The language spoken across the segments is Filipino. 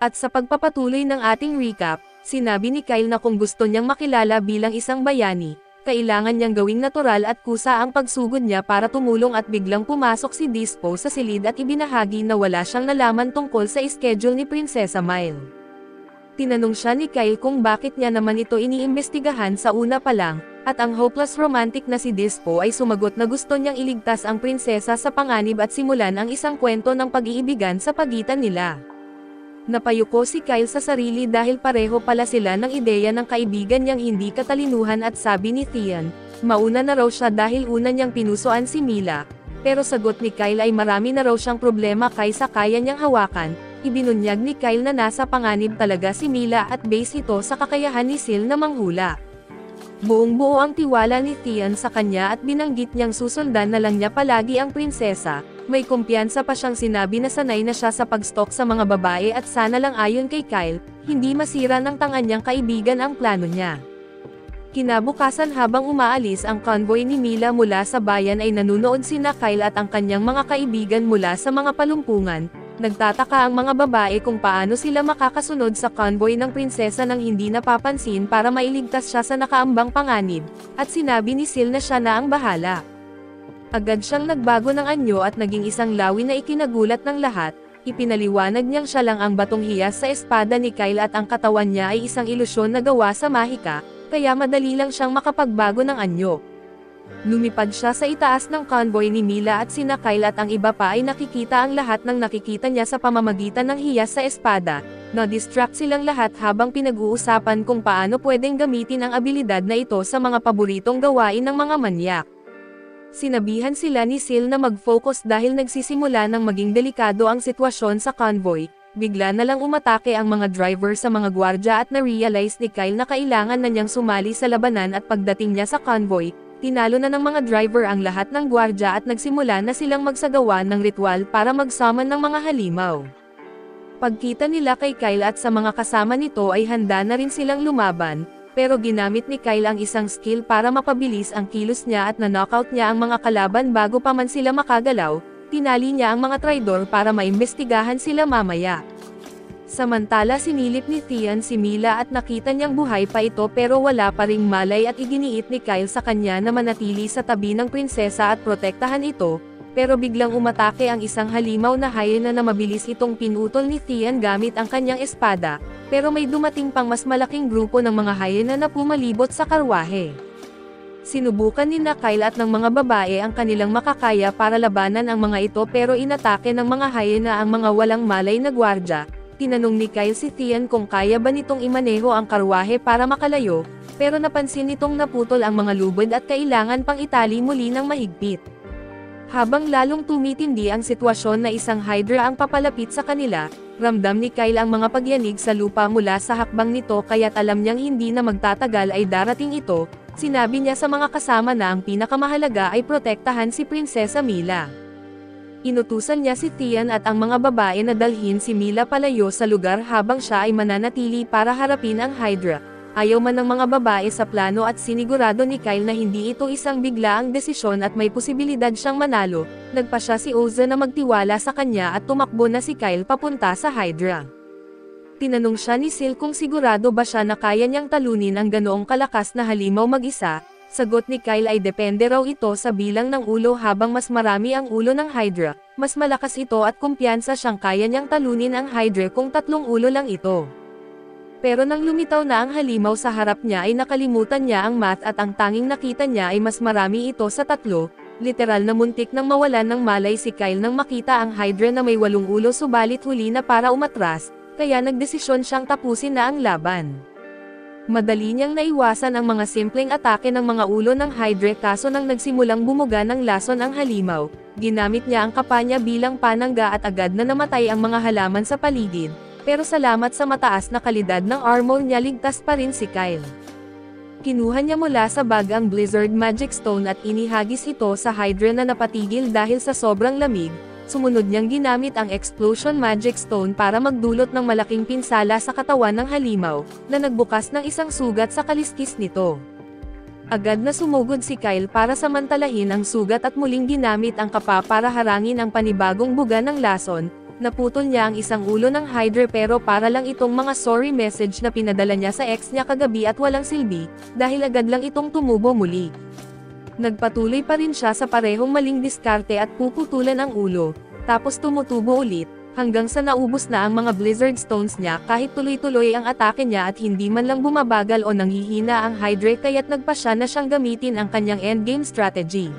At sa pagpapatuloy ng ating recap, sinabi ni Kyle na kung gusto niyang makilala bilang isang bayani, kailangan niyang gawing natural at kusa ang pagsugod niya para tumulong at biglang pumasok si Dispo sa silid at ibinahagi na wala siyang nalaman tungkol sa schedule ni Prinsesa Mile. Tinanong siya ni Kyle kung bakit niya naman ito iniimbestigahan sa una pa lang, at ang hopeless romantic na si Dispo ay sumagot na gusto niyang iligtas ang prinsesa sa panganib at simulan ang isang kwento ng pag-iibigan sa pagitan nila. Napayuko si Kyle sa sarili dahil pareho pala sila ng ideya ng kaibigan niyang hindi katalinuhan at sabi ni Theon, mauna na raw siya dahil una niyang pinusuan si Mila, pero sagot ni Kyle ay marami na raw siyang problema kaysa kaya niyang hawakan. Ibinunyag ni Kyle na nasa panganib talaga si Mila at base ito sa kakayahan ni Sil na manghula. Buong-buo ang tiwala ni Theon sa kanya at binanggit niyang susundan na lang niya palagi ang prinsesa. May kumpiyansa pa siyang sinabi na sanay na siya sa pag-stalk sa mga babae at sana lang ayon kay Kyle, hindi masira ng tangan niyang kaibigan ang plano niya. Kinabukasan habang umaalis ang convoy ni Mila mula sa bayan ay nanunood sina Kyle at ang kanyang mga kaibigan mula sa mga palumpungan. Nagtataka ang mga babae kung paano sila makakasunod sa convoy ng prinsesa nang hindi napapansin para mailigtas siya sa nakaambang panganib, at sinabi ni Sil na siya na ang bahala. Agad siyang nagbago ng anyo at naging isang lawi na ikinagulat ng lahat. Ipinaliwanag niyang siya lang ang batong hiyas sa espada ni Kyle at ang katawan niya ay isang ilusyon na gawa sa mahika, kaya madali lang siyang makapagbago ng anyo. Lumipad siya sa itaas ng convoy ni Mila at sina Kyle at ang iba pa ay nakikita ang lahat ng nakikita niya sa pamamagitan ng hiyas sa espada. Na-distract silang lahat habang pinag-uusapan kung paano pwedeng gamitin ang abilidad na ito sa mga paboritong gawain ng mga manyak. Sinabihan sila ni Sil na mag-focus dahil nagsisimula ng maging delikado ang sitwasyon sa convoy. Bigla na lang umatake ang mga driver sa mga gwardya at na-realize ni Kyle na kailangan na niyang sumali sa labanan at pagdating niya sa convoy, tinalo na ng mga driver ang lahat ng gwardya at nagsimula na silang magsagawa ng ritual para mag-summon ng mga halimaw. Pagkita nila kay Kyle at sa mga kasama nito ay handa na rin silang lumaban. Pero ginamit ni Kyle ang isang skill para mapabilis ang kilos niya at na-knockout niya ang mga kalaban bago pa man sila makagalaw. Tinali niya ang mga traidor para maimbestigahan sila mamaya. Samantala sinilip ni Theon si Mila at nakita niyang buhay pa ito pero wala pa ring malay at iginiit ni Kyle sa kanya na manatili sa tabi ng prinsesa at protektahan ito. Pero biglang umatake ang isang halimaw na hyena na mabilis itong pinutol ni Theon gamit ang kanyang espada, pero may dumating pang mas malaking grupo ng mga hyena na pumalibot sa karwahe. Sinubukan ni Kyle at ng mga babae ang kanilang makakaya para labanan ang mga ito pero inatake ng mga hyena ang mga walang malay na gwardya. Tinanong ni Kyle si Theon kung kaya ba nitong imaneho ang karwahe para makalayo, pero napansin nitong naputol ang mga lubid at kailangan pang itali muli ng mahigpit. Habang lalong tumitindi ang sitwasyon na isang hydra ang papalapit sa kanila, ramdam ni Kyle ang mga pagyanig sa lupa mula sa hakbang nito kaya't alam niyang hindi na magtatagal ay darating ito. Sinabi niya sa mga kasama na ang pinakamahalaga ay protektahan si Prinsesa Mila. Inutusan niya si Theon at ang mga babae na dalhin si Mila palayo sa lugar habang siya ay mananatili para harapin ang hydra. Ayaw man ng mga babae sa plano at sinigurado ni Kyle na hindi ito isang biglaang desisyon at may posibilidad siyang manalo, nagpasya si Oza na magtiwala sa kanya at tumakbo na si Kyle papunta sa Hydra. Tinanong siya ni Sil kung sigurado ba siya na kaya niyang talunin ang ganoong kalakas na halimaw mag-isa. Sagot ni Kyle ay depende raw ito sa bilang ng ulo habang mas marami ang ulo ng Hydra, mas malakas ito at kumpiyansa siyang kaya niyang talunin ang Hydra kung 3 ulo lang ito. Pero nang lumitaw na ang halimaw sa harap niya ay nakalimutan niya ang math at ang tanging nakita niya ay mas marami ito sa 3, literal na muntik nang mawalan ng malay si Kyle nang makita ang Hydra na may 8 ulo subalit huli na para umatras, kaya nagdesisyon siyang tapusin na ang laban. Madali niyang naiwasan ang mga simpleng atake ng mga ulo ng Hydra kaso nang nagsimulang bumuga ng lason ang halimaw, ginamit niya ang kapa niya bilang panangga at agad na namatay ang mga halaman sa paligid. Pero salamat sa mataas na kalidad ng armor niya ligtas pa rin si Kyle. Kinuha niya mula sa bag ang Blizzard Magic Stone at inihagis ito sa Hydra na napatigil dahil sa sobrang lamig. Sumunod niyang ginamit ang Explosion Magic Stone para magdulot ng malaking pinsala sa katawan ng halimaw, na nagbukas ng isang sugat sa kaliskis nito. Agad na sumugod si Kyle para samantalahin ang sugat at muling ginamit ang kapa para harangin ang panibagong buga ng lason. Naputol niya ang isang ulo ng Hydra pero para lang itong mga sorry message na pinadala niya sa ex niya kagabi at walang silbi, dahil agad lang itong tumubo muli. Nagpatuloy pa rin siya sa parehong maling diskarte at puputulan ang ulo, tapos tumutubo ulit, hanggang sa naubos na ang mga Blizzard Stones niya kahit tuloy-tuloy ang atake niya at hindi man lang bumabagal o nanghihina ang Hydra kaya't nagpa siya na siyang gamitin ang kanyang endgame strategy.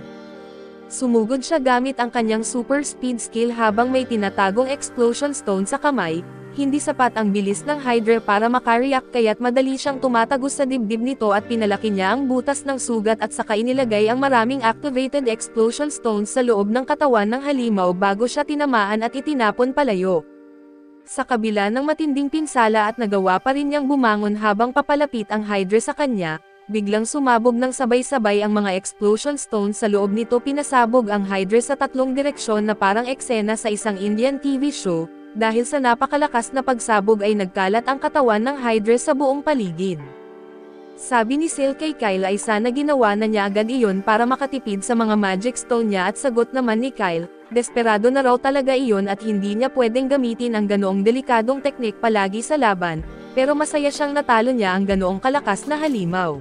Sumugod siya gamit ang kanyang super speed skill habang may tinatagong explosion stone sa kamay, hindi sapat ang bilis ng Hydra para makareact kaya't madali siyang tumatagos sa dibdib nito at pinalaki niya ang butas ng sugat at saka inilagay ang maraming activated explosion stones sa loob ng katawan ng halimaw bago siya tinamaan at itinapon palayo. Sa kabila ng matinding pinsala at nagawa pa rin niyang bumangon habang papalapit ang Hydra sa kanya, biglang sumabog ng sabay-sabay ang mga explosion stones sa loob nito pinasabog ang Hydra sa tatlong direksyon na parang eksena sa isang Indian TV show, dahil sa napakalakas na pagsabog ay nagkalat ang katawan ng Hydra sa buong paligid. Sabi ni Sil kay Kyle ay sana ginawa na niya agad iyon para makatipid sa mga magic stone niya at sagot naman ni Kyle, desperado na raw talaga iyon at hindi niya pwedeng gamitin ang ganoong delikadong teknik palagi sa laban, pero masaya siyang natalo niya ang ganoong kalakas na halimaw.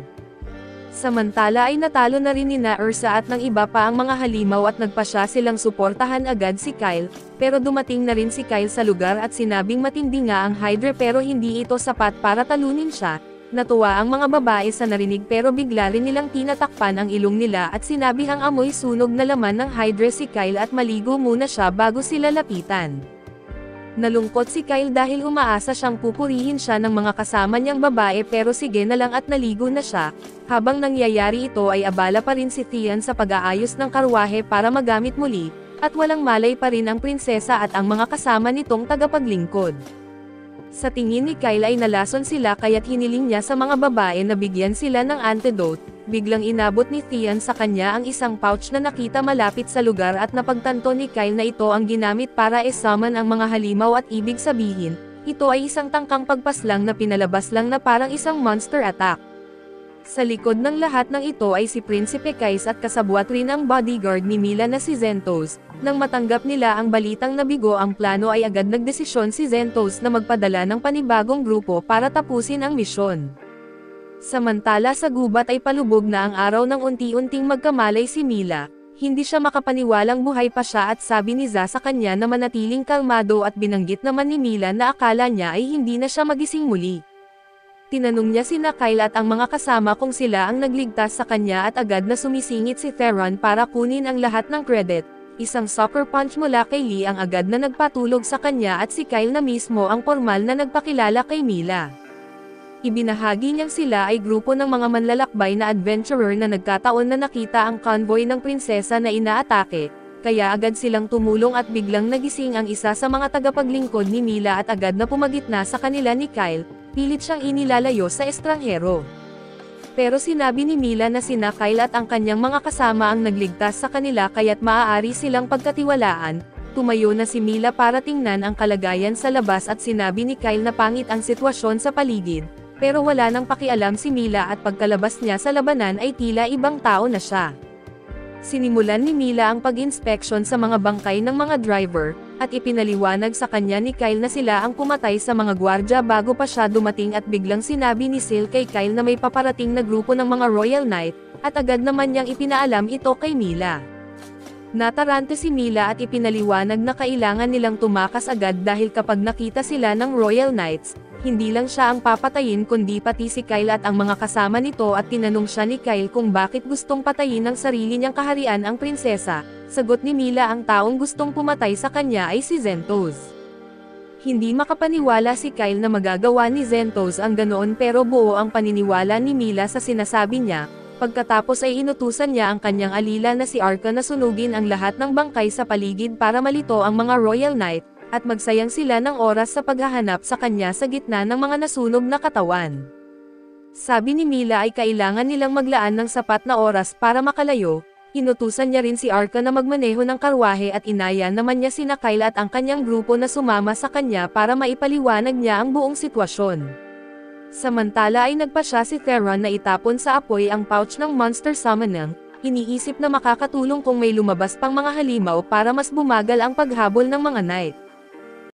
Samantala ay natalo na rin nina Ursa at ng iba pa ang mga halimaw at nagpasya silang suportahan agad si Kyle, pero dumating na rin si Kyle sa lugar at sinabing matindi nga ang Hydra pero hindi ito sapat para talunin siya. Natuwa ang mga babae sa narinig pero bigla rin nilang tinatakpan ang ilong nila at sinabihang amoy sunog na laman ng Hydra si Kyle at maligo muna siya bago sila lapitan. Nalungkot si Kyle dahil umaasa siyang pupurihin siya ng mga kasama niyang babae pero sige na lang at naligo na siya. Habang nangyayari ito ay abala pa rin si Theon sa pag-aayos ng karwahe para magamit muli, at walang malay pa rin ang prinsesa at ang mga kasama nitong tagapaglingkod. Sa tingin ni Kyle ay nalason sila kaya't hiniling niya sa mga babae na bigyan sila ng antidote. Biglang inabot ni Theon sa kanya ang isang pouch na nakita malapit sa lugar at napagtanto ni Kyle na ito ang ginamit para i-summon ang mga halimaw at ibig sabihin, ito ay isang tangkang pagpaslang na pinalabas lang na parang isang monster attack. Sa likod ng lahat ng ito ay si Prinsipe Kais at kasabwat rin ang bodyguard ni Mila na si Zentos. Nang matanggap nila ang balitang nabigo ang plano ay agad nagdesisyon si Zentos na magpadala ng panibagong grupo para tapusin ang misyon. Samantala sa gubat ay palubog na ang araw ng unti-unting magkamalay si Mila, hindi siya makapaniwalang buhay pa siya at sabi ni Za sa kanya na manatiling kalmado at binanggit naman ni Mila na akala niya ay hindi na siya magising muli. Tinanong niya sina Kyle at ang mga kasama kung sila ang nagligtas sa kanya at agad na sumisingit si Theron para kunin ang lahat ng credit. Isang sucker punch mula kay Lee ang agad na nagpatulog sa kanya at si Kyle na mismo ang formal na nagpakilala kay Mila. Ibinahagi niyang sila ay grupo ng mga manlalakbay na adventurer na nagkataon na nakita ang convoy ng prinsesa na inaatake, kaya agad silang tumulong at biglang nagising ang isa sa mga tagapaglingkod ni Mila at agad na pumagitna sa kanila ni Kyle, pilit siyang inilalayo sa estranghero. Pero sinabi ni Mila na sina Kyle at ang kanyang mga kasama ang nagligtas sa kanila kaya't maaari silang pagkatiwalaan. Tumayo na si Mila para tingnan ang kalagayan sa labas at sinabi ni Kyle na pangit ang sitwasyon sa paligid. Pero wala nang pakialam si Mila at pagkalabas niya sa labanan ay tila ibang tao na siya. Sinimulan ni Mila ang pag-inspeksyon sa mga bangkay ng mga driver, at ipinaliwanag sa kanya ni Kyle na sila ang pumatay sa mga gwardya bago pa siya dumating at biglang sinabi ni Sil kay Kyle na may paparating na grupo ng mga Royal Knight, at agad naman niyang ipinaalam ito kay Mila. Natarante si Mila at ipinaliwanag na kailangan nilang tumakas agad dahil kapag nakita sila ng Royal Knights, hindi lang siya ang papatayin kundi pati si Kyle at ang mga kasama nito at tinanong siya ni Kyle kung bakit gustong patayin ng sarili niyang kaharian ang prinsesa. Sagot ni Mila ang taong gustong pumatay sa kanya ay si Zentos. Hindi makapaniwala si Kyle na magagawa ni Zentos ang ganoon pero buo ang paniniwala ni Mila sa sinasabi niya. Pagkatapos ay inutusan niya ang kanyang alila na si Arka na sunugin ang lahat ng bangkay sa paligid para malito ang mga Royal Knight, at magsayang sila ng oras sa paghahanap sa kanya sa gitna ng mga nasunog na katawan. Sabi ni Mila ay kailangan nilang maglaan ng sapat na oras para makalayo. Inutusan niya rin si Arka na magmaneho ng karwahe at inaya naman niya sina Kyle at ang kanyang grupo na sumama sa kanya para maipaliwanag niya ang buong sitwasyon. Samantala ay nagpa siya si Theron na itapon sa apoy ang pouch ng Monster Summoning, iniisip na makakatulong kung may lumabas pang mga halimaw para mas bumagal ang paghabol ng mga knight.